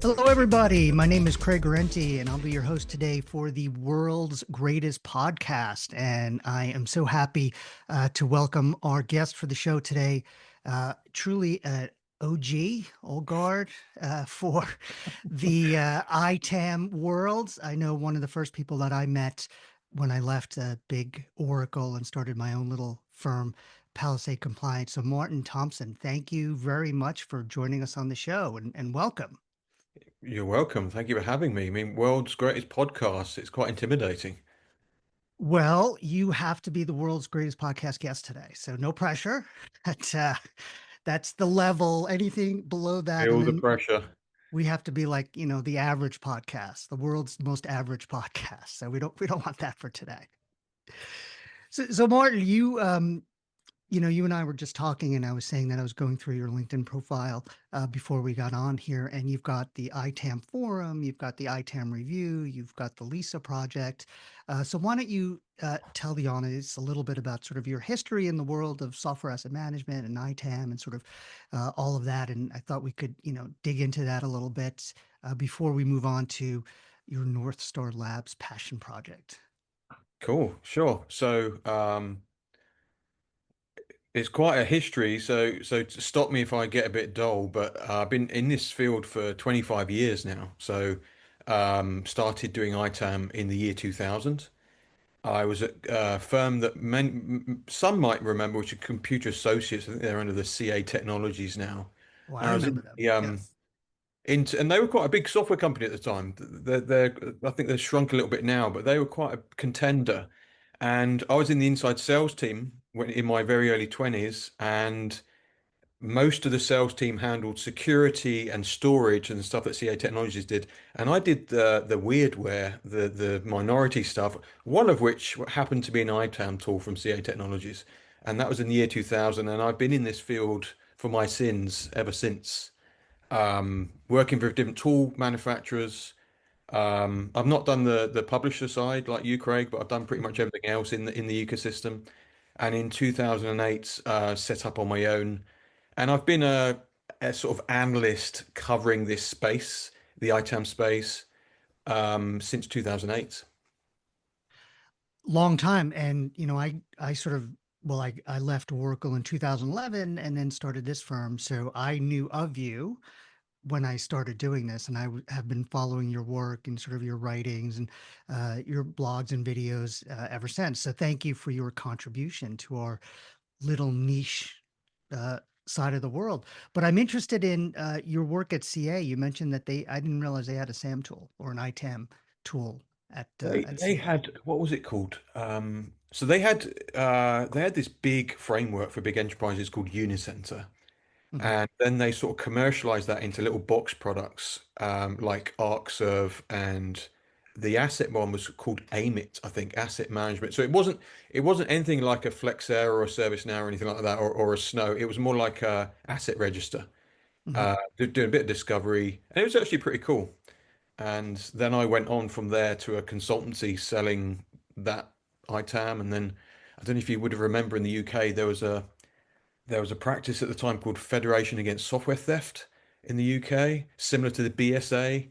Hello, everybody. My name is Craig Arenti, and I'll be your host today for the world's greatest podcast. And I am so happy to welcome our guest for the show today. Truly an OG, old guard for the ITAM world. I know one of the first people that I met when I left big Oracle and started my own little firm, Palisade Compliance. So, Martin Thompson, thank you very much for joining us on the show and welcome. You're welcome. Thank you for having me. I mean, world's greatest podcast. It's quite intimidating. Well, you have to be the world's greatest podcast guest today. So no pressure. That's that's the level. Anything below that, and Feel the then pressure. we have to be like, the average podcast, the world's most average podcast. So we don't want that for today. So Martin, you and I were just talking, and I was saying that I was going through your LinkedIn profile before we got on here, and you've got the ITAM Forum, you've got the ITAM Review, you've got the Lisa Project. So why don't you tell the audience a little bit about sort of your history in the world of software asset management and ITAM and sort of all of that. And I thought we could, dig into that a little bit before we move on to your North Star Labs passion project. Cool. Sure. It's quite a history. So to stop me if I get a bit dull, but I've been in this field for 25 years now. Started doing ITAM in the year 2000. I was at a firm that some might remember, which are Computer Associates. I think they're under the CA Technologies now. Oh, I And I was remember in them. the Yes. and they were quite a big software company at the time. I think they've shrunk a little bit now, but they were quite a contender. And I was in the inside sales team in my very early 20s, and most of the sales team handled security and storage and stuff that CA Technologies did. And I did the weirdware, the minority stuff, one of which happened to be an ITAM tool from CA Technologies. And that was in the year 2000. And I've been in this field for my sins ever since, working for different tool manufacturers. I've not done the publisher side like you, Craig, but I've done pretty much Mhm. everything else in the ecosystem. And in 2008, set up on my own. And I've been a sort of analyst covering this space, the ITAM space, since 2008. Long time. And, I sort of, well, I left Oracle in 2011 and then started this firm. So I knew of you when I started doing this, and have been following your work and sort of your writings and your blogs and videos ever since. So thank you for your contribution to our little niche uh, side of the world. But I'm interested in your work at CA. You mentioned that I didn't realize they had a SAM tool or an ITAM tool at They CA. had, what was it called? So they had this big framework for big enterprises called Unicenter. Mhm. And then they sort of commercialized that into little box products, like ArcServe, and the asset one was called AIMIT, I think, asset management. So it wasn't anything like a Flexera or a ServiceNow or anything like that, or a Snow. It was more like a asset register, Mhm. doing a bit of discovery, and it was actually pretty cool. And then I went on from there to a consultancy selling that ITAM, and then I don't know if you would have remember in the UK there was a practice at the time called Federation Against Software Theft in the UK, similar to the BSA.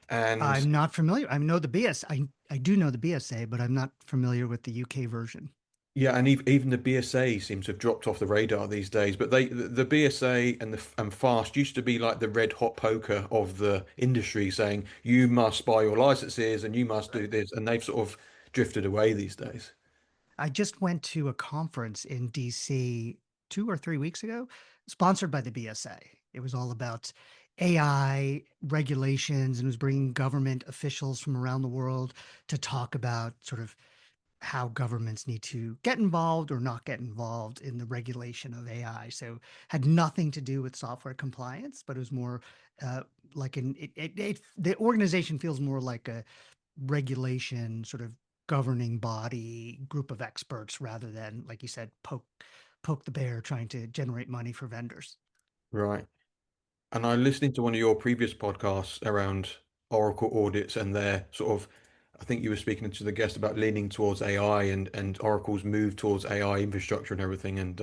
And I'm not familiar. I know the BS. I do know the BSA, but I'm not familiar with the UK version. yeah, and even the BSA seems to have dropped off the radar these days. But the BSA and FAST used to be like the red hot poker of the industry, saying you must buy your licenses and you must do Right. this, and they've sort of drifted away these days. I just went to a conference in DC 2 or 3 weeks ago, sponsored by the BSA. It was all about AI regulations and it was bringing government officials from around the world to talk about sort of how governments need to get involved or not get involved in the regulation of AI. So had nothing to do with software compliance, but it was more like the organization feels more like a regulation sort of governing body group of experts rather than, like you said, poke the bear trying to generate money for vendors. Right. And I listening to one of your previous podcasts around Oracle audits and their sort of, I think you were speaking to the guest about leaning towards AI and Oracle's move towards AI infrastructure and everything. And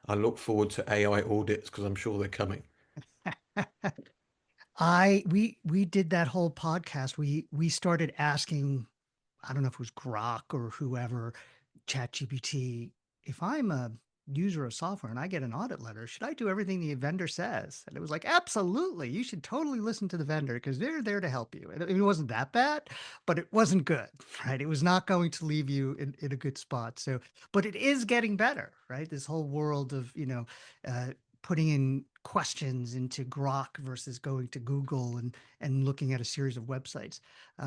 I look forward to AI audits because I'm sure they're coming. We did that whole podcast. We started asking, I don't know if it was Grok or whoever, ChatGPT, if I'm a user of software and I get an audit letter, should I do everything the vendor says? And it was like, absolutely. You should totally listen to the vendor because they're there to help you. And it wasn't that bad, but it wasn't good, right? It was not going to leave you in a good spot. So, but it is getting better, right? This whole world of, uh, putting in questions into Grok versus going to Google and looking at a series of websites.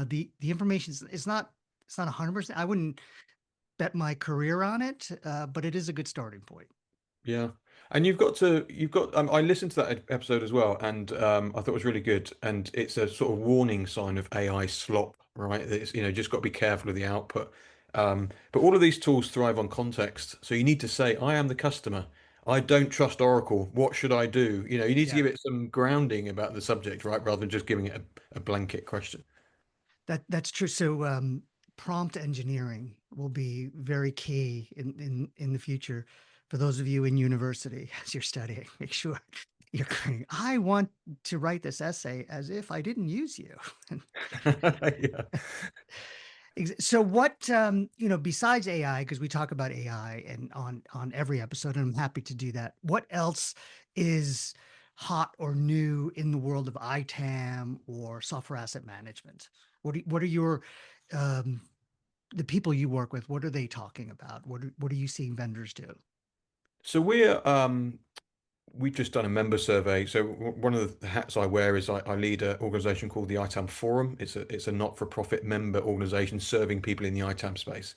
The information is not, it's not 100%. I wouldn't bet my career on it, but it is a good starting point. Yeah. And I listened to that episode as well, and I thought it was really good. And it's a sort of warning sign of AI slop, right? That it's, just got to be careful of the output. But all of these tools thrive on context. So you need to say, I am the customer. I don't trust Oracle. What should I do? You need to Yeah, give it some grounding about the subject, right? Rather than just giving it a blanket question. that's true. So prompt engineering will be very key in the future for those of you in university as you're studying. Make sure you're going, I want to write this essay as if I didn't use you. Yeah. So what besides AI, because we talk about AI and on every episode, and I'm happy to do that. What else is hot or new in the world of ITAM or software asset management? What are your um, the people you work with? What are they talking about? What are you seeing vendors do? So we've just done a member survey. So one of the hats I wear is I lead an organization called the ITAM Forum. It's a not-for-profit member organization serving people in the ITAM space.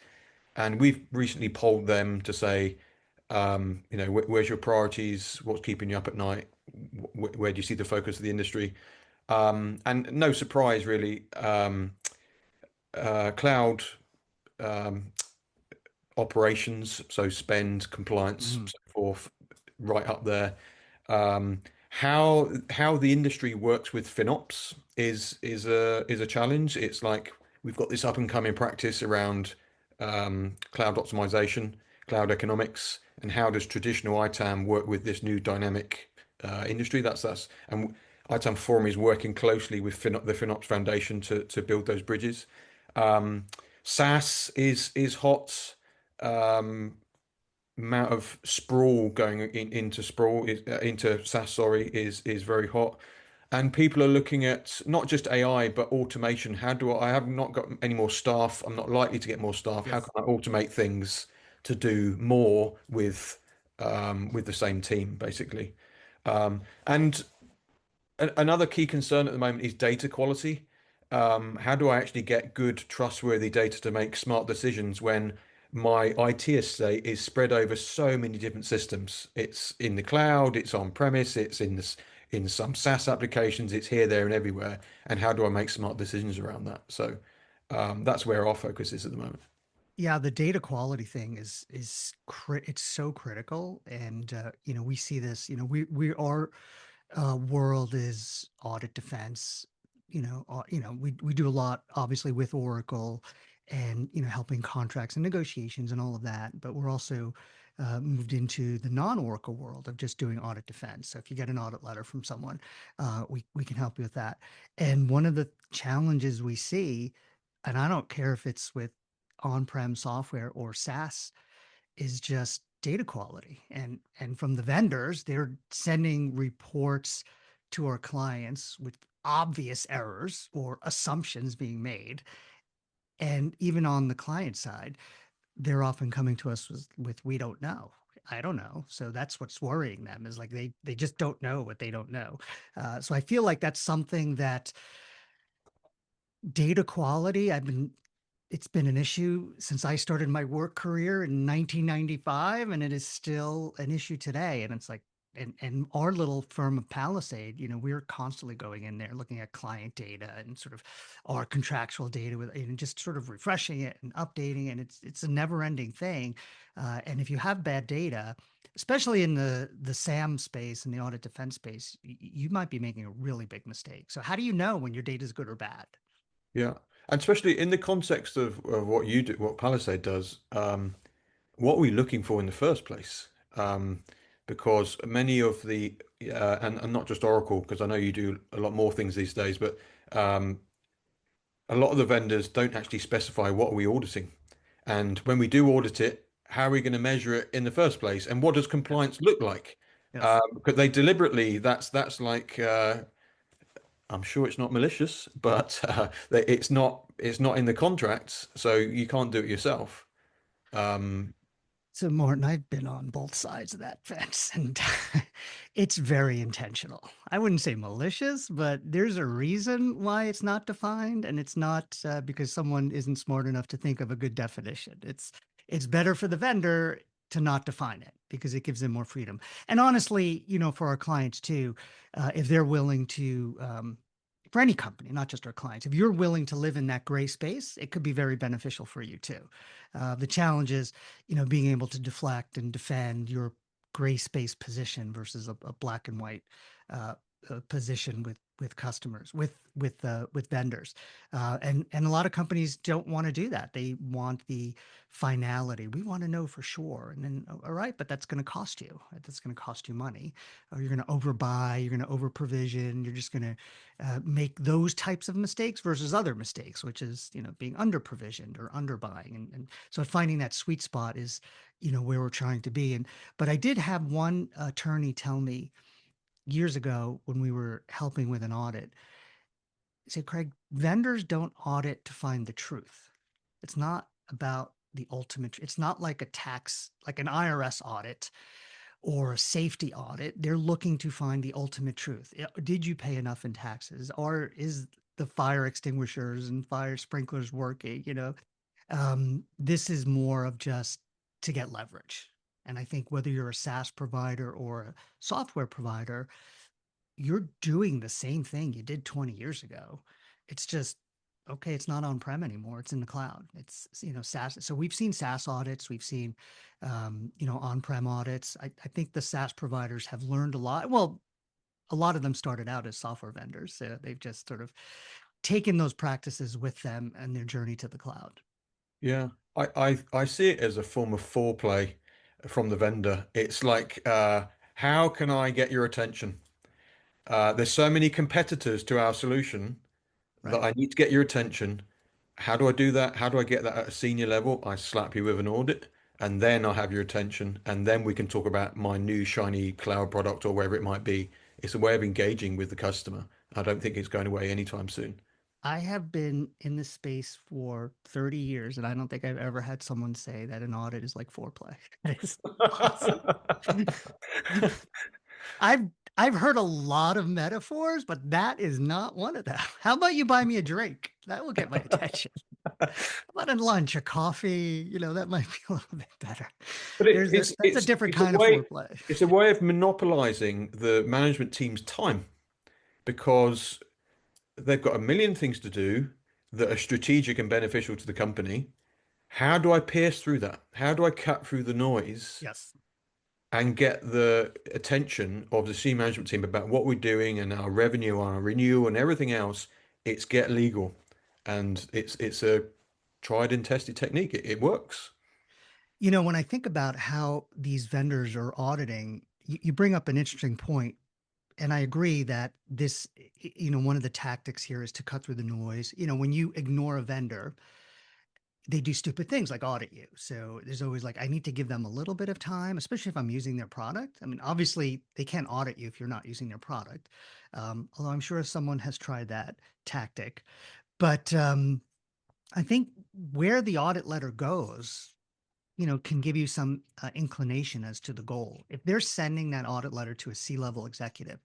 And we've recently polled them to say, where's your priorities? What's keeping you up at night? Where do you see the focus of the industry? And no surprise, really, cloud um, operations, so spend, compliance, Mhm. so forth, right up there. How the industry works with FinOps is a challenge. It's like we've got this up and coming practice around cloud optimization, cloud economics, and how does traditional ITAM work with this new dynamic industry? That's and ITAM Forum is working closely with the FinOps Foundation to build those bridges. Um, SaaS is hot. Um, Amount of sprawl going into sprawl into SaaS, sorry, is very hot. And people are looking at not just AI but automation. How do I have not got any more staff? I'm not likely to get more staff. How Yes. can I automate things to do more with the same team, basically? And another key concern at the moment is data quality. How do I actually get good, trustworthy data to make smart decisions when my IT estate is spread over so many different systems? It's in the cloud, it's on premise, it's in some SaaS applications, it's here, there, and everywhere. And how do I make smart decisions around that? So that's where our focus is at the moment. Yeah, the data quality thing it's so critical, and we see this. We are world is audit defense. We do a lot, obviously, with Oracle, and helping contracts and negotiations and all of that. But we're also moved into the non-Oracle world of just doing audit defense. So if you get an audit letter from someone, we can help you with that. And one of the challenges we see, and I don't care if it's with on-prem software or SaaS, is just data quality. And from the vendors, they're sending reports to our clients with obvious errors or assumptions being made. And even on the client side, they're often coming to us with we don't know. I don't know. So that's what's worrying them, is like they just don't know what they don't know. So I feel like that's something that data quality, it's been an issue since I started my work career in 1995, and it is still an issue today. And it's like, and our little firm of Palisade, we're constantly going in there looking at client data and sort of our contractual data and just sort of refreshing it and updating it. And it's a never ending thing. And if you have bad data, especially in the SAM space and the audit defense space, you might be making a really big mistake. So how do you know when your data is good or bad? Yeah. And especially in the context of what you do, what Palisade does, what are we looking for in the first place? because many of the and not just Oracle, because I know you do a lot more things these days, but um, a lot of the vendors don't actually specify what are we auditing. And when we do audit it, how are we going to measure it in the first place? And what does Yes. compliance look like? Yes. Because they deliberately, that's like I'm sure it's not malicious, but it's not in the contracts, so you can't do it yourself. Um, So, Morton, I've been on both sides of that fence, and it's very intentional. I wouldn't say malicious, but there's a reason why it's not defined, and it's not because someone isn't smart enough to think of a good definition. It's better for the vendor to not define it because it gives them more freedom. And honestly, for our clients too, if they're willing to, for any company, not just our clients, if you're willing to live in that gray space, it could be very beneficial for you too. The challenge is being able to deflect and defend your gray space position versus a black and white uh, position with customers, with vendors, and a lot of companies don't want to do that. They want the finality. We want to know for sure, and then all right, but that's going to cost you. That's going to cost you money, or you're going to overbuy. You're going to over provision. You're just going to make those types of mistakes versus other mistakes, which is being under provisioned or under buying, and so finding that sweet spot is where we're trying to be. And but I did have one attorney tell me years ago when we were helping with an audit, say, Craig, vendors don't audit to find the truth. It's not about the ultimate. It's not like a tax, like an IRS audit or a safety audit. They're looking to find the ultimate truth. Did you pay enough in taxes, or is the fire extinguishers and fire sprinklers working? This is more of just to get leverage. And I think whether you're a SaaS provider or a software provider, you're doing the same thing you did 20 years ago. It's just, okay, it's not on-prem anymore. It's in the cloud. It's, SaaS. So we've seen SaaS audits. We've seen, on-prem audits. I think the SaaS providers have learned a lot. Well, a lot of them started out as software vendors. So they've just sort of taken those practices with them and their journey to the cloud. yeah, I see it as a form of foreplay from the vendor. It's like, how can I get your attention? There's so many competitors to our solution that Right. I need to get your attention. How do I do that? How do I get that at a senior level? I slap you with an audit, and then I'll have your attention, and then we can talk about my new shiny cloud product or wherever it might be. It's a way of engaging with the customer. I don't think it's going away anytime soon. I have been in this space for 30 years, and I don't think I've ever had someone say that an audit is like foreplay. That is awesome. I've I've heard a lot of metaphors, but that is not one of them. How about you buy me a drink? That will get my attention. How about a lunch, a coffee? That might be a little bit better. But There's a that's a different it's a kind of way foreplay. it's a way of monopolizing the management team's time because they've got a million things to do that are strategic and beneficial to the company. How do I pierce through that? How do I cut through the noise Yes. and get the attention of the senior management team about what we're doing and our revenue, our renewal, and everything else? It's get legal, and it's a tried and tested technique. It works. When I think about how these vendors are auditing, you bring up an interesting point. And I agree that this, one of the tactics here is to cut through the noise. When you ignore a vendor, they do stupid things like audit you. So there's always like, I need to give them a little bit of time, especially if I'm using their product. I mean, obviously, they can't audit you if you're not using their product. Although I'm sure someone has tried that tactic. But I think where the audit letter goes, can give you some inclination as to the goal. If they're sending that audit letter to a C-level executive,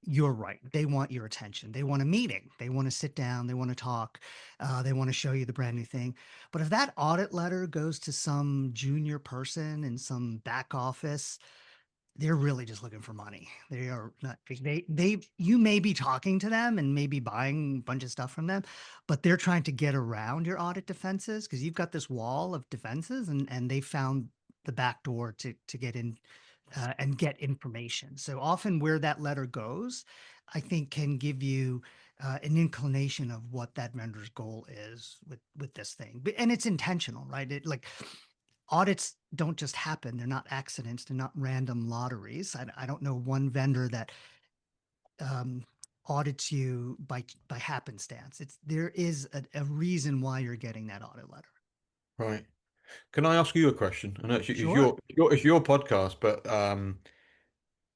you're right. They want your attention. They want a meeting. They want to sit down. They want to talk. They want to show you the brand new thing. But if that audit letter goes to some junior person in some back office, they're really just looking for money. They are not, you may be talking to them and maybe buying a bunch of stuff from them, but they're trying to get around your audit defenses because you've got this wall of defenses and they found the back door to get in and get information. So often where that letter goes, I think can give you an inclination of what that vendor's goal is with this thing. And it's intentional, right? Like audits don't just happen. They're not accidents. They're not random lotteries. I don't know one vendor that um, audits you by happenstance. There is a reason why you're getting that audit letter. Right. Can I ask you a question? I know Sure. it's your podcast, but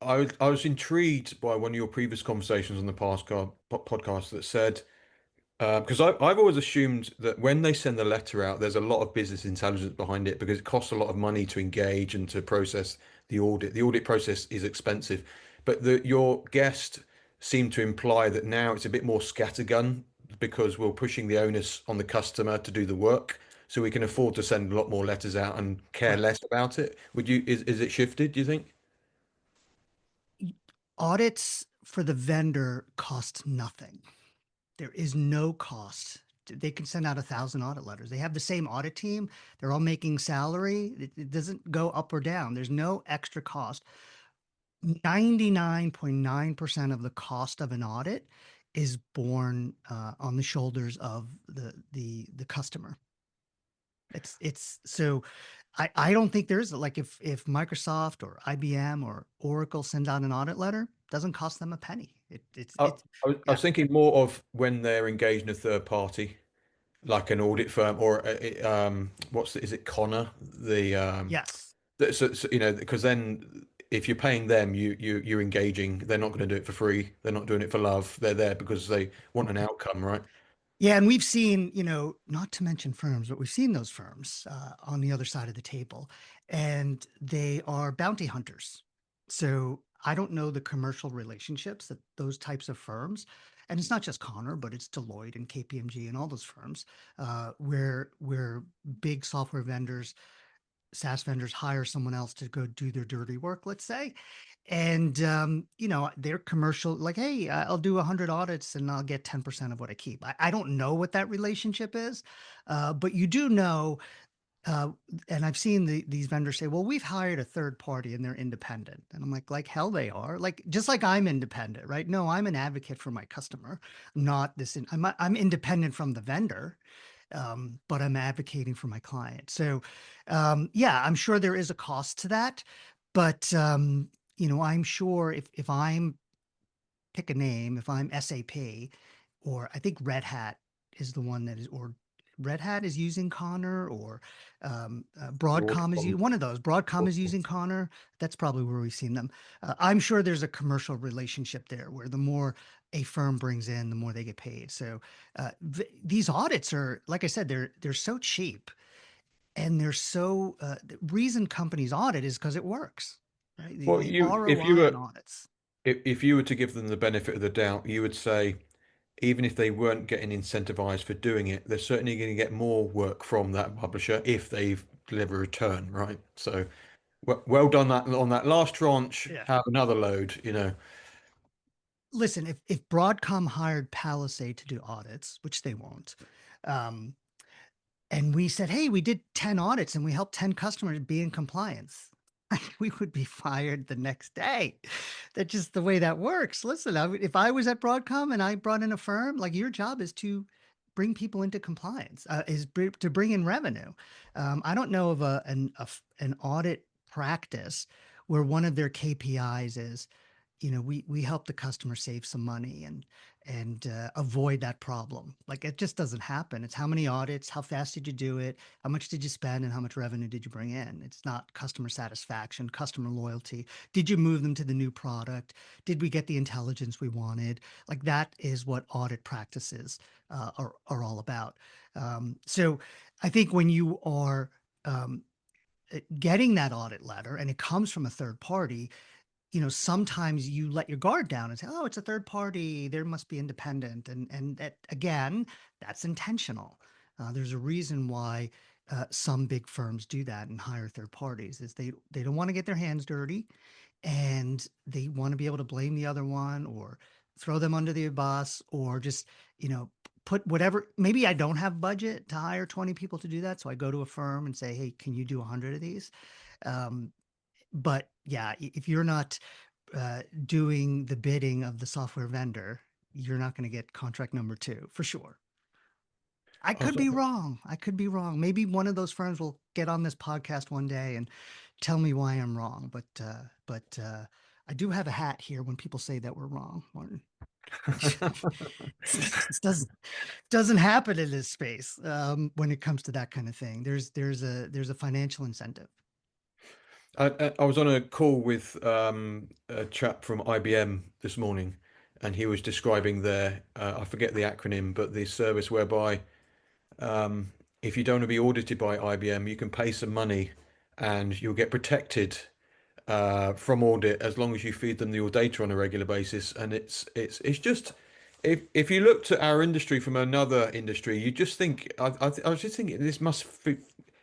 I was intrigued by one of your previous conversations on the podcast that said because I've always assumed that when they send the letter out, there's a lot of business intelligence behind it because it costs a lot of money to engage and to process the audit. The audit process is expensive, but your guest seemed to imply that now it's a bit more scattergun because we're pushing the onus on the customer to do the work, so we can afford to send a lot more letters out and care Correct. less about it. Is it shifted, do you think? Audits for the vendor cost nothing. There is no cost. They can send out 1,000 audit letters. They have the same audit team. They're all making salary. It doesn't go up or down. There's no extra cost. 99.9% of the cost of an audit is borne on the shoulders of the customer. It's so I don't think there's like if Microsoft or IBM or Oracle send out an audit letter, doesn't cost them a penny. It's I yeah. was thinking more of when they're engaging a third party, like an audit firm or is it Connor Yes. so, because then if you're paying them you're engaging, they're not going to do it for free, they're not doing it for love, they're there because they want an outcome, right? Yeah, and we've seen, not to mention firms, but we've seen those firms on the other side of the table, and they are bounty hunters. So I don't know the commercial relationships that those types of firms, and it's not just Connor, but it's Deloitte and KPMG and all those firms, where big software vendors, SaaS vendors hire someone else to go do their dirty work, let's say. And, they're commercial, like, hey, I'll do 100 audits and I'll get 10% of what I keep. I don't know what that relationship is, but you do know. Uh, and I've seen these vendors say, well, we've hired a third party and they're independent. And I'm like hell they are. Like, just like I'm independent, right? No, I'm an advocate for my customer, not this. I'm independent from the vendor, but I'm advocating for my client. So, yeah, I'm sure there is a cost to that, but I'm sure if I'm pick a name, if I'm SAP, or I think Red Hat is the one that is, or Red Hat is using Connor, or Broadcom is Broadcom. one of those. Broadcom is using Connor. That's probably where we've seen them. I'm sure there's a commercial relationship there where the more a firm brings in, the more they get paid. So these audits are, like I said, they're so cheap, and they're so the reason companies audit is because it works, right? Well, The you ROI on audits. if you were to give them the benefit of the doubt, you would say even if they weren't getting incentivized for doing it, they're certainly going to get more work from that publisher if they deliver a return, right? So well done that on that last tranche. Yeah. Have another load. Listen, if Broadcom hired Palisade to do audits, which they won't, um, and we said, hey, we did 10 audits and we helped 10 customers be in compliance, we would be fired the next day. That's just the way that works. Listen, if I was at Broadcom and I brought in a firm, like, your job is to bring people into compliance, to bring in revenue. I don't know of an audit practice where one of their KPIs is, we help the customer save some money and avoid that problem. Like, it just doesn't happen. It's how many audits, how fast did you do it, how much did you spend, and how much revenue did you bring in? It's not customer satisfaction, customer loyalty. Did you move them to the new product? Did we get the intelligence we wanted? Like, that is what audit practices are all about. So I think when you are getting that audit letter and it comes from a third party, sometimes you let your guard down and say, "Oh, it's a third party. There must be independent." And that, again, that's intentional. There's a reason why some big firms do that and hire third parties. Is they don't want to get their hands dirty, and they want to be able to blame the other one or throw them under the bus, or just put whatever. Maybe I don't have budget to hire 20 people to do that, so I go to a firm and say, "Hey, can you do 100 of these?" Um, but yeah, if you're not doing the bidding of the software vendor, you're not going to get contract number two for sure. I I was could be wrong. I could be wrong. Maybe one of those firms will get on this podcast one day and tell me why I'm wrong. But I do have a hat here when people say that we're wrong, Martin. This doesn't happen in this space when it comes to that kind of thing. There's a financial incentive. I was on a call with a chap from IBM this morning, and he was describing their, I forget the acronym, but the service whereby if you don't want to be audited by IBM, you can pay some money and you'll get protected from audit as long as you feed them your data on a regular basis. And it's just if you looked at our industry from another industry, you just think I was just thinking this must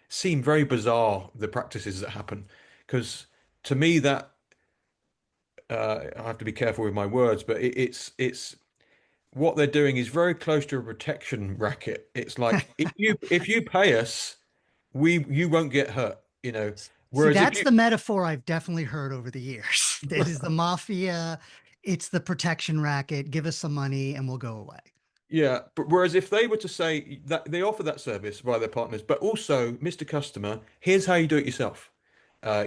seem very bizarre, the practices that happen, because to me that I have to be careful with my words, but it's what they're doing is very close to a protection racket. It's like if you pay us, we you won't get hurt, you know. See, Whereas if that's you the metaphor I've definitely heard over the years. It is the mafia, it's the protection racket. Give us some money and we'll go away. Yeah, but whereas if they were to say that they offer that service via their partners, but also, Mr. Customer, here's how you do it yourself.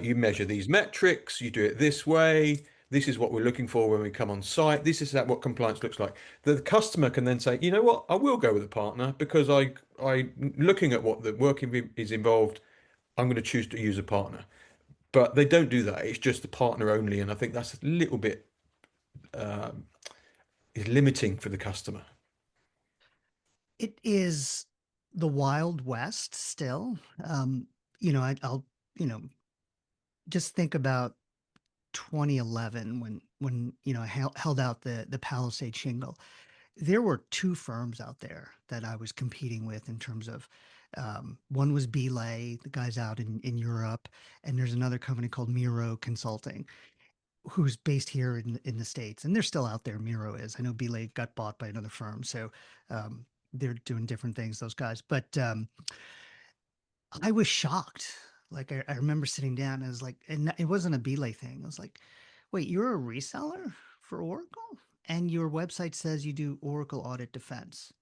You measure these metrics, you do it this way. This is what we're looking for when we come on site. This is what compliance looks like. The customer can then say, you know what, I will go with a partner because looking at what the is involved, I'm going to choose to use a partner. But they don't do that. It's just the partner only, and I think that's a little bit is limiting for the customer. It is the Wild West still. I'll, you know, just think about 2011 when I held out the Palisade shingle. There were two firms out there that I was competing with in terms of one was Belay, the guys out in Europe, and there's another company called Miro Consulting, who's based here in the States, and they're still out there. Miro is. I know Belay got bought by another firm, so um, they're doing different things, those guys. But I was shocked. Like I remember sitting down and I was like, and it wasn't a Belay thing. I was like, wait, you're a reseller for Oracle? And your website says you do Oracle audit defense.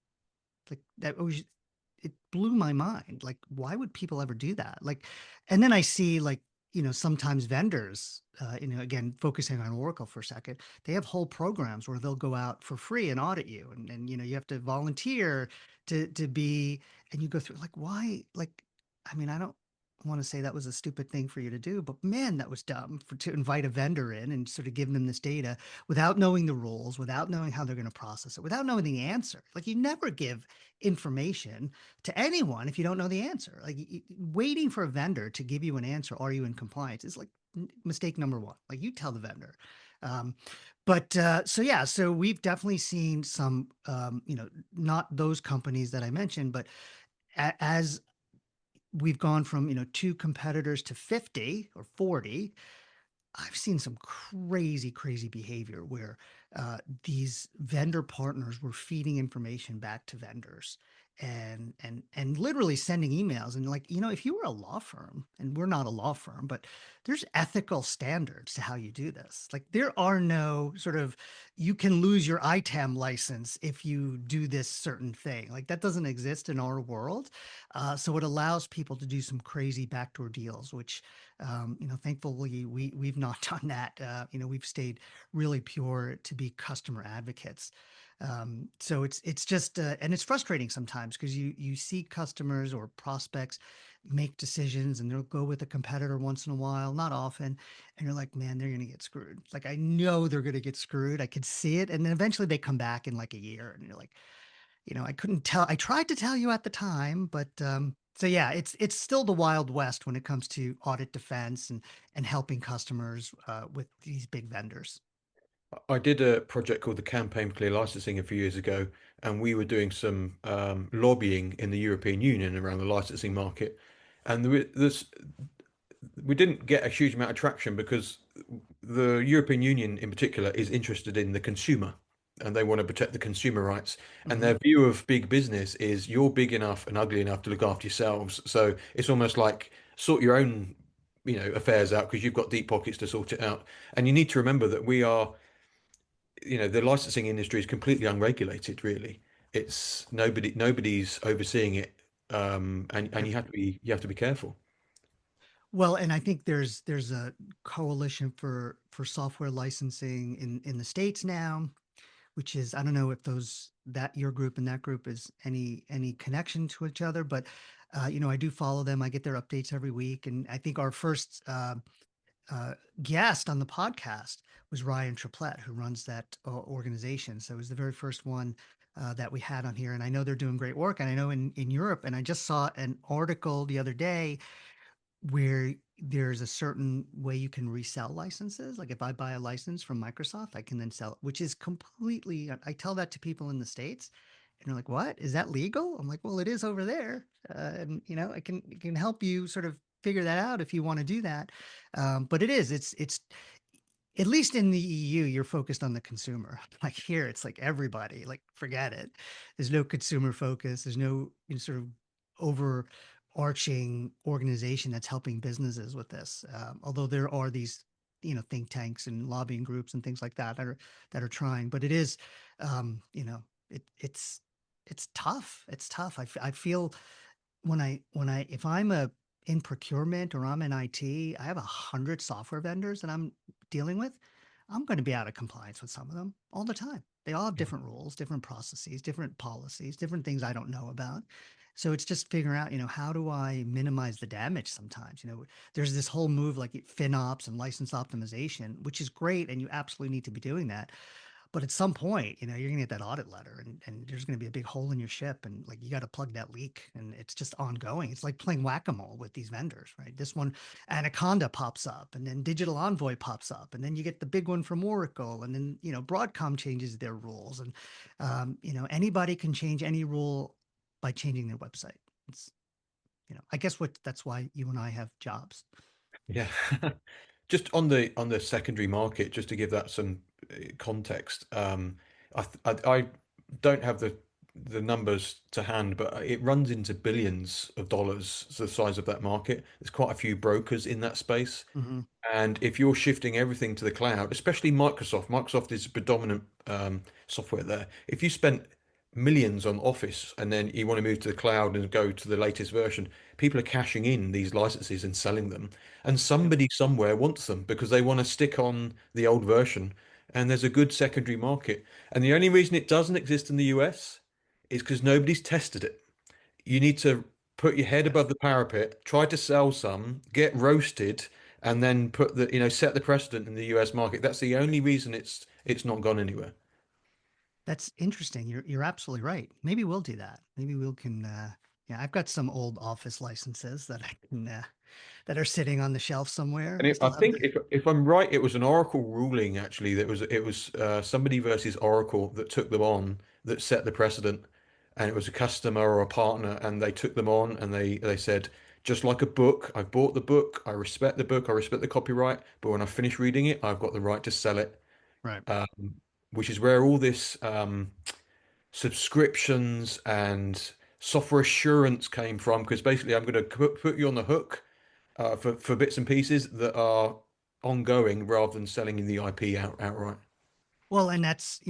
Like that was it blew my mind. Like, why would people ever do that? Like, and then I see like, sometimes vendors, again, focusing on Oracle for a second, they have whole programs where they'll go out for free and audit you. And you have to volunteer to be, and you go through like, why? Like, I mean, I don't want to say that was a stupid thing for you to do, but man, that was dumb to invite a vendor in and sort of give them this data without knowing the rules, without knowing how they're going to process it, without knowing the answer. Like you never give information to anyone if you don't know the answer. Like waiting for a vendor to give you an answer, are you in compliance, is like mistake number one. Like you tell the vendor. Um, so we've definitely seen some, not those companies that I mentioned, but as we've gone from, two competitors to 50 or 40, I've seen some crazy, crazy behavior where these vendor partners were feeding information back to vendors and literally sending emails. And like, if you were a law firm, and we're not a law firm, but there's ethical standards to how you do this. Like there are no sort of, you can lose your ITAM license if you do this certain thing. Like that doesn't exist in our world. So it allows people to do some crazy backdoor deals, which thankfully we've not done that. We've stayed really pure to be customer advocates. So it's just and it's frustrating sometimes because you see customers or prospects make decisions and they'll go with a competitor once in a while, not often, and you're like, man, they're gonna get screwed. Like I know they're gonna get screwed. I could see it, and then eventually they come back in like a year, and you're like, I couldn't tell. I tried to tell you at the time, but so yeah, it's still the Wild West when it comes to audit defense and helping customers with these big vendors. I did a project called the Campaign for Clear Licensing a few years ago, and we were doing some lobbying in the European Union around the licensing market. And we didn't get a huge amount of traction because the European Union in particular is interested in the consumer and they want to protect the consumer rights. And Hmm. their view of big business is you're big enough and ugly enough to look after yourselves. So it's almost like sort your own, affairs out because you've got deep pockets to sort it out. And you need to remember that we are, the licensing industry is completely unregulated, really. it's nobody's overseeing it, and you have to be careful. Well, and I think there's a coalition for software licensing in the States now, which is, I don't know if those that your group and that group is any connection to each other, but I do follow them. I get their updates every week, and I think our first guest on the podcast was Ryan Triplett, who runs that organization. So it was the very first one that we had on here, and I know they're doing great work. And I know in Europe, and I just saw an article the other day where there's a certain way you can resell licenses. Like if I buy a license from Microsoft, I can then sell it, which is completely, I tell that to people in the States and they're like, what? Is that legal? I'm like, well, it is over there. And it can help you sort of figure that out if you want to do that. But it's at least in the EU, you're focused on the consumer. Like here, it's like everybody, like forget it. There's no consumer focus. There's no sort of overarching organization that's helping businesses with this. Although there are these, think tanks and lobbying groups and things like that are trying. But it is, it's tough. It's tough. I feel if I'm in procurement or I'm in IT, I have 100 software vendors that I'm dealing with. I'm going to be out of compliance with some of them all the time. They all have Yeah. different rules, different processes, different policies, different things I don't know about. So it's just figuring out, how do I minimize the damage sometimes? There's this whole move like FinOps and license optimization, which is great. And you absolutely need to be doing that. But at some point, you're gonna get that audit letter and there's gonna be a big hole in your ship and like you got to plug that leak and it's just ongoing. It's like playing whack-a-mole with these vendors, right? This one, Anaconda pops up and then Digital Envoy pops up and then you get the big one from Oracle and then, Broadcom changes their rules and, anybody can change any rule by changing their website. It's, I guess that's why you and I have jobs. Yeah. Just on the secondary market, just to give that some context, I don't have the numbers to hand, but it runs into billions of dollars, the size of that market. There's quite a few brokers in that space. Hmm. And if you're shifting everything to the cloud, especially Microsoft is predominant software there. If you spent millions on Office and then you want to move to the cloud and go to the latest version, people are cashing in these licenses and selling them. And Yep. somebody somewhere wants them because they want to stick on the old version. And there's a good secondary market. And the only reason it doesn't exist in the US is because nobody's tested it. You need to put your head above Yes. the parapet, try to sell some, get roasted, and then set the precedent in the US market. That's the only reason it's not gone anywhere. That's interesting. You're absolutely right. Maybe we'll do that. Maybe we'll can yeah, I've got some old Office licenses that I can that are sitting on the shelf somewhere. And I I still have think the if I'm right, it was an Oracle ruling actually that it was somebody versus Oracle that took them on that set the precedent, and it was a customer or a partner, and they took them on and they said just like a book, I bought the book, I respect the book, I respect the copyright, but when I finish reading it, I've got the right to sell it. right. Um, which is where all this subscriptions and software assurance came from, because basically I'm going to put you on the hook for bits and pieces that are ongoing rather than selling you the IP outright. Well, and that's,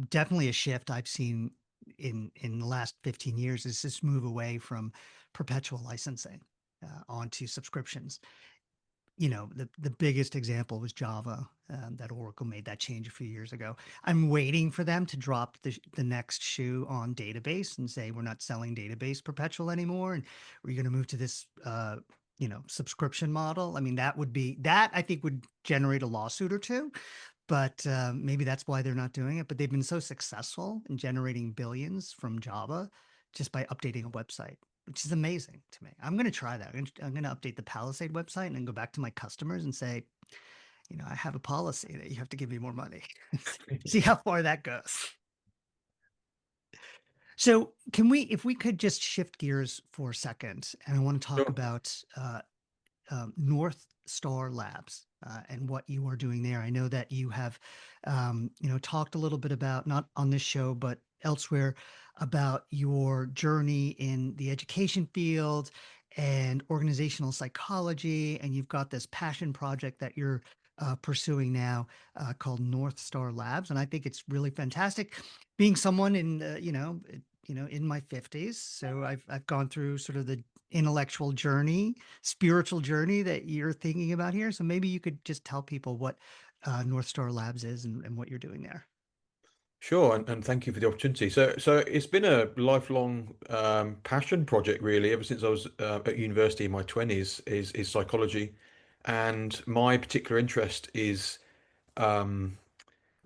definitely a shift I've seen in the last 15 years is this move away from perpetual licensing onto subscriptions. The biggest example was Java, that Oracle made that change a few years ago. I'm waiting for them to drop the next shoe on database and say, we're not selling database perpetual anymore. And we're going to move to this, subscription model. I mean, that I think would generate a lawsuit or two, but maybe that's why they're not doing it. But they've been so successful in generating billions from Java just by updating a website, which is amazing to me. I'm going to try that. I'm going to update the Palisade website and then go back to my customers and say, I have a policy that you have to give me more money. See how far that goes. So, if we could just shift gears for a second, and I want to talk Sure. about North Star Labs and what you are doing there. I know that you have, talked a little bit about not on this show but elsewhere about your journey in the education field and organizational psychology, and you've got this passion project that you're pursuing now called North Star Labs, and I think it's really fantastic. Being someone in in my 50s, so I've gone through sort of the intellectual journey, spiritual journey that you're thinking about here. So maybe you could just tell people what North Star Labs is and what you're doing there. Sure, and thank you for the opportunity. So it's been a lifelong passion project, really, ever since I was at university in my 20s, is psychology. And my particular interest is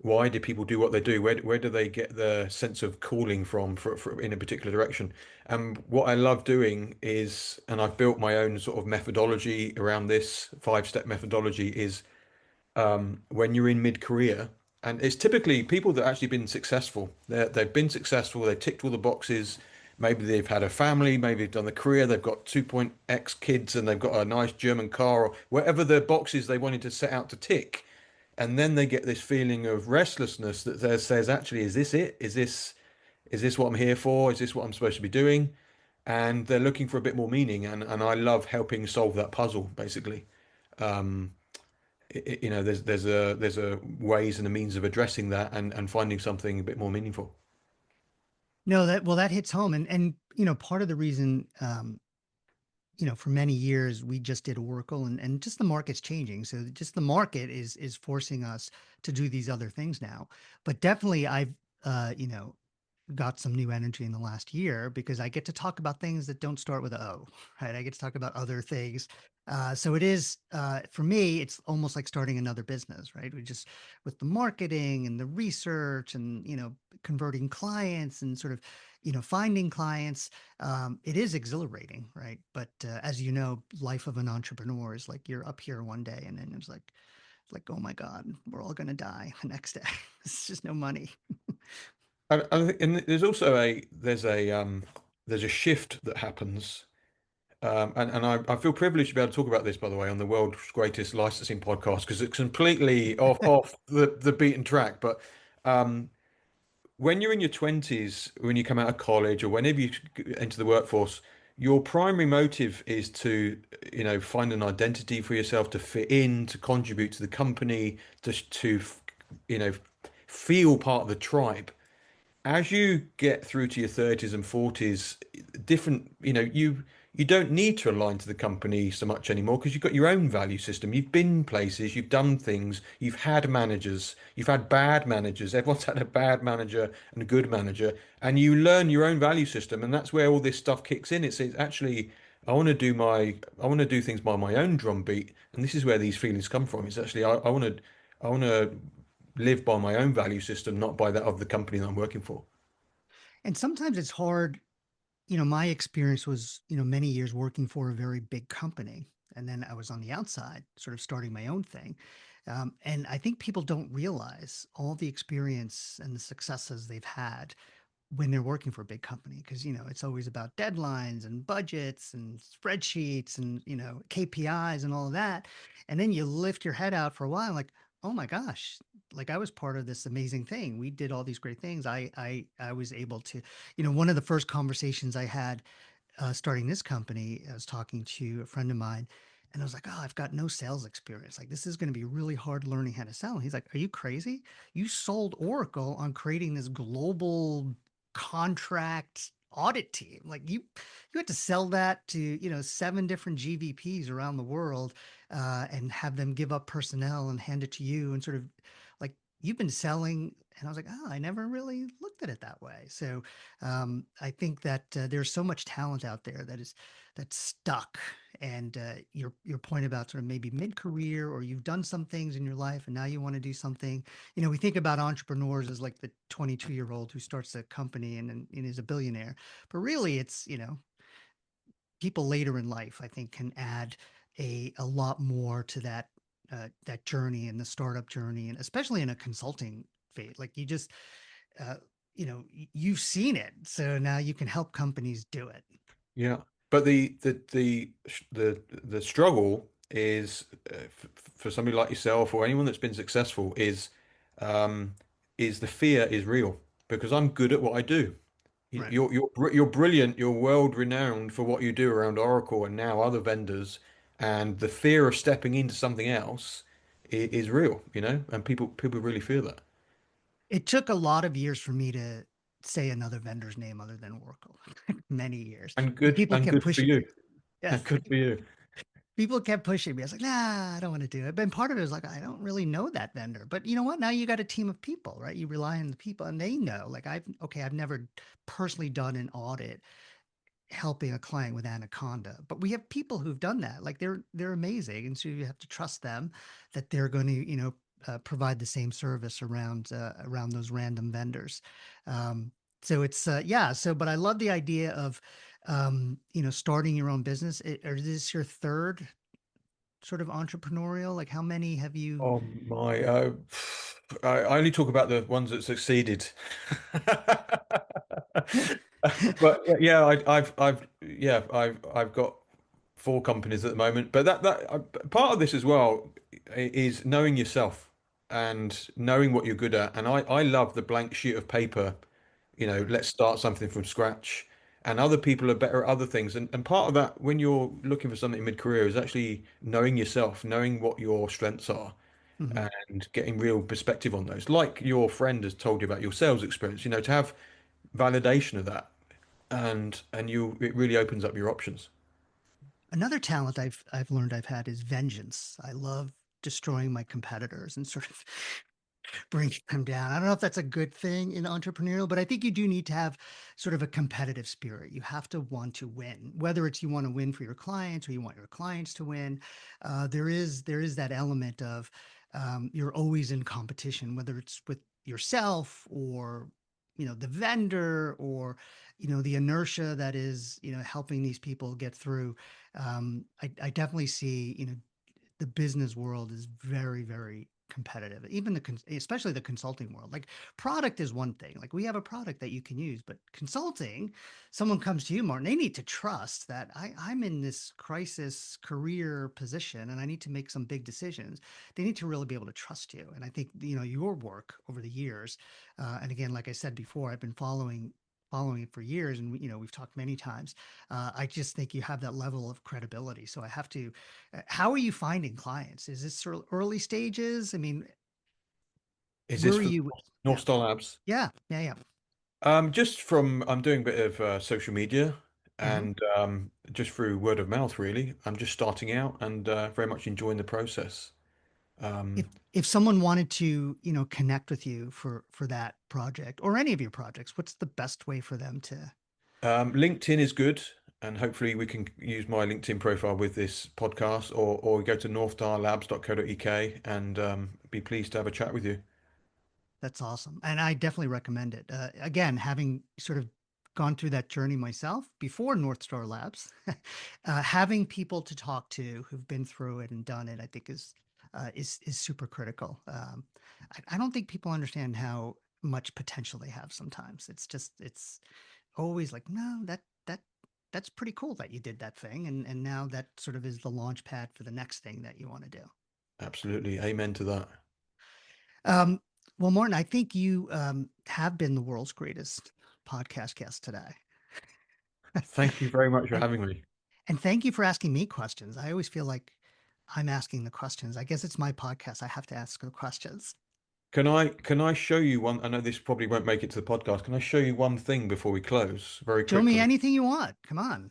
why do people do what they do? Where do they get the sense of calling from for in a particular direction? And what I love doing is, and I've built my own sort of methodology around this five-step methodology, is when you're in mid-career, and it's typically people that actually been successful. They've been successful, they've ticked all the boxes. Maybe they've had a family, maybe they've done the career, they've got 2.x kids, and they've got a nice German car, or whatever the boxes they wanted to set out to tick. And then they get this feeling of restlessness that says, actually, is this it? Is this what I'm here for? Is this what I'm supposed to be doing? And they're looking for a bit more meaning, and I love helping solve that puzzle, basically. Um, there's a ways and a means of addressing that and finding something a bit more meaningful. No, that hits home, and part of the reason for many years we just did Oracle, and just the market's changing. So just the market is forcing us to do these other things now. But definitely I've got some new energy in the last year because I get to talk about things that don't start with a O, right? I get to talk about other things. So it is for me, it's almost like starting another business, right? We just with the marketing and the research and converting clients and sort of finding clients. It is exhilarating, right? But as you know, life of an entrepreneur is like you're up here one day and then it's like, oh my God, we're all gonna die the next day. It's just no money. And there's also there's a shift that happens. And I feel privileged to be able to talk about this, by the way, on the world's greatest licensing podcast, because it's completely off the beaten track. But um, when you're in your 20s, when you come out of college or whenever you enter the workforce, your primary motive is to, find an identity for yourself, to fit in, to contribute to the company, to you know, feel part of the tribe. As you get through to your 30s and 40s, different, you don't need to align to the company so much anymore because you've got your own value system. You've been places, you've done things, you've had managers, you've had bad managers. Everyone's had a bad manager and a good manager, and you learn your own value system, and that's where all this stuff kicks in. It's actually I want to do things by my own drumbeat, and this is where these feelings come from. It's actually I want to live by my own value system, not by that of the company that I'm working for. And sometimes it's hard. My experience was, many years working for a very big company. And then I was on the outside, sort of starting my own thing. And I think people don't realize all the experience and the successes they've had when they're working for a big company because it's always about deadlines and budgets and spreadsheets and KPIs and all of that. And then you lift your head out for a while like, oh my gosh, like I was part of this amazing thing. We did all these great things. I was able to, one of the first conversations I had starting this company, I was talking to a friend of mine, and I was like, "Oh, I've got no sales experience. Like, this is going to be really hard learning how to sell." And he's like, "Are you crazy? You sold Oracle on creating this global contract audit team. Like, you had to sell that to seven different GVPs around the world, and have them give up personnel and hand it to you, and sort of like." You've been selling, and I was like, oh, I never really looked at it that way. So I think that there's so much talent out there that's stuck. And your point about sort of maybe mid-career, or you've done some things in your life and now you want to do something. We think about entrepreneurs as like the 22-year-old who starts a company and is a billionaire, but really it's people later in life I think can add a lot more to that journey and the startup journey, and especially in a consulting phase. Like you just uh, you've seen it, so now you can help companies do it. Yeah, but the struggle is for somebody like yourself or anyone that's been successful um, is the fear is real because I'm good at what I do. Right. You're brilliant. You're world renowned for what you do around Oracle and now other vendors, and the fear of stepping into something else is real, and people really feel that. It took a lot of years for me to say another vendor's name other than Oracle. Many years. And And good people and kept good for pushing you. me. Yeah. And good for you. People kept pushing me. I was like, nah, I don't want to do it. But part of it was like, I don't really know that vendor. But you know what? Now you got a team of people, right? You rely on the people and they know. Like I've never personally done an audit helping a client with Anaconda, but we have people who've done that. Like they're amazing, and so you have to trust them that they're going to provide the same service around those random vendors. So it's yeah. So, but I love the idea of starting your own business. Or is this your third sort of entrepreneurial? Like how many have you? Oh my, I only talk about the ones that succeeded. But yeah, I've got four companies at the moment. But part of this as well is knowing yourself and knowing what you're good at. And I love the blank sheet of paper, let's start something from scratch. And other people are better at other things. And part of that, when you're looking for something mid-career, is actually knowing yourself, knowing what your strengths are Mhm. and getting real perspective on those. Like your friend has told you about your sales experience, to have validation of that, and it really opens up your options. Another talent I've learned I've had is vengeance. I love destroying my competitors and sort of bringing them down. I don't know if that's a good thing in entrepreneurial, but I think you do need to have sort of a competitive spirit. You have to want to win, whether it's you want to win for your clients or you want your clients to win. There is that element of you're always in competition, whether it's with yourself or the vendor or the inertia that is helping these people get through. I definitely see the business world is very, very competitive. Even especially the consulting world. Like product is one thing. Like we have a product that you can use, but consulting, someone comes to you, Martin, they need to trust that I'm in this crisis career position and I need to make some big decisions. They need to really be able to trust you. And I think, your work over the years, and again, like I said before, I've been following it for years and we've talked many times. I just think you have that level of credibility. So I have to how are you finding clients? Is this sort of early stages? I mean, Is where this are for you? North Yeah, Star Labs? yeah, yeah, yeah. Just from I'm doing a bit of social media Mhm. and just through word of mouth, really. I'm just starting out and very much enjoying the process. If Um, if someone wanted to, connect with you for that project or any of your projects, what's the best way for them to? LinkedIn is good, and hopefully we can use my LinkedIn profile with this podcast, or go to northstarlabs.co.uk and be pleased to have a chat with you. That's awesome. And I definitely recommend it. Again, having sort of gone through that journey myself before North Star Labs, having people to talk to who've been through it and done it, I think is super critical. I don't think people understand how much potential they have sometimes. It's always like, no, that's pretty cool that you did that thing. And now that sort of is the launch pad for the next thing that you want to do. Absolutely. Amen to that. Um, well, Martin, I think you have been the world's greatest podcast guest today. Thank you very much for and, having me. and thank you for asking me questions. I always feel like I'm asking the questions. I guess it's my podcast. I have to ask the questions. Can I show you one? I know this probably won't make it to the podcast. Can I show you one thing before we close very Show me quickly? anything you want. Come on.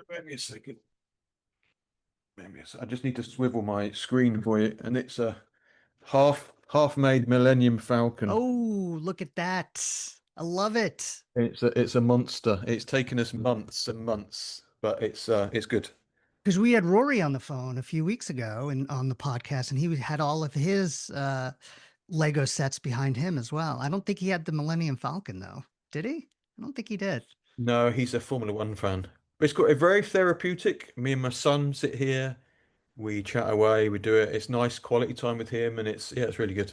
Maybe a second. I just need to swivel my screen for you, and it's a half made Millennium Falcon. Oh, look at that. I love it. It's a monster. It's taken us months and months, but it's good. Because we had Rory on the phone a few weeks ago and on the podcast, and he had all of his Lego sets behind him as well. I don't think he had the Millennium Falcon though. Did he? I don't think he did. No, he's a Formula One fan. But it's got a very therapeutic. Me and my son sit here, we chat away, we do it. It's nice quality time with him, and it's really good.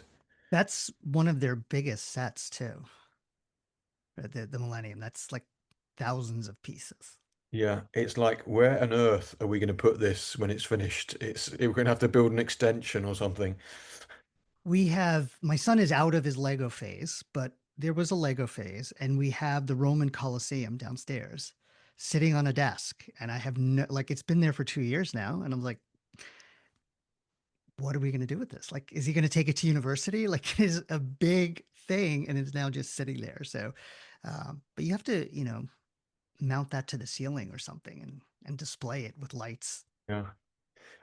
That's one of their biggest sets too. The Millennium. That's like thousands of pieces. Yeah, it's like, where on earth are we going to put this when it's finished? We're going to have to build an extension or something. We have my son is out of his Lego phase, but there was a Lego phase, and we have the Roman Colosseum downstairs sitting on a desk. And I have no like it's been there for 2 years now. And I'm like, what are we going to do with this? Like, is he going to take it to university? Like, it is a big thing and it's now just sitting there. So, but you have to, mount that to the ceiling or something and display it with lights. Yeah.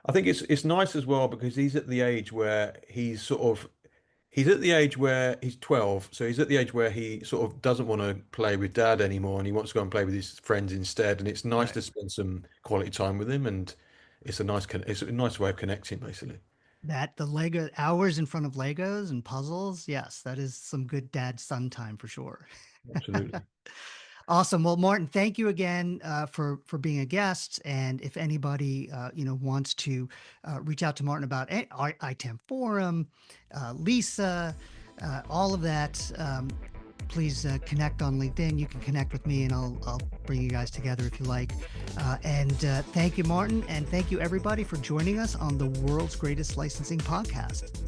I think it's nice as well because he's at the age where he's at the age where he's 12, so he's at the age where he sort of doesn't want to play with dad anymore and he wants to go and play with his friends instead. And it's nice Right. to spend some quality time with him, and it's a nice way of connecting, basically. That the Lego hours in front of Legos and puzzles. Yes, that is some good dad son time for sure. Absolutely. Awesome. Well, Martin, thank you again for being a guest. And if anybody wants to reach out to Martin about ITAM Forum, Lisa, all of that, please connect on LinkedIn. You can connect with me, and I'll bring you guys together if you like. And thank you, Martin, and thank you everybody for joining us on the world's greatest licensing podcast.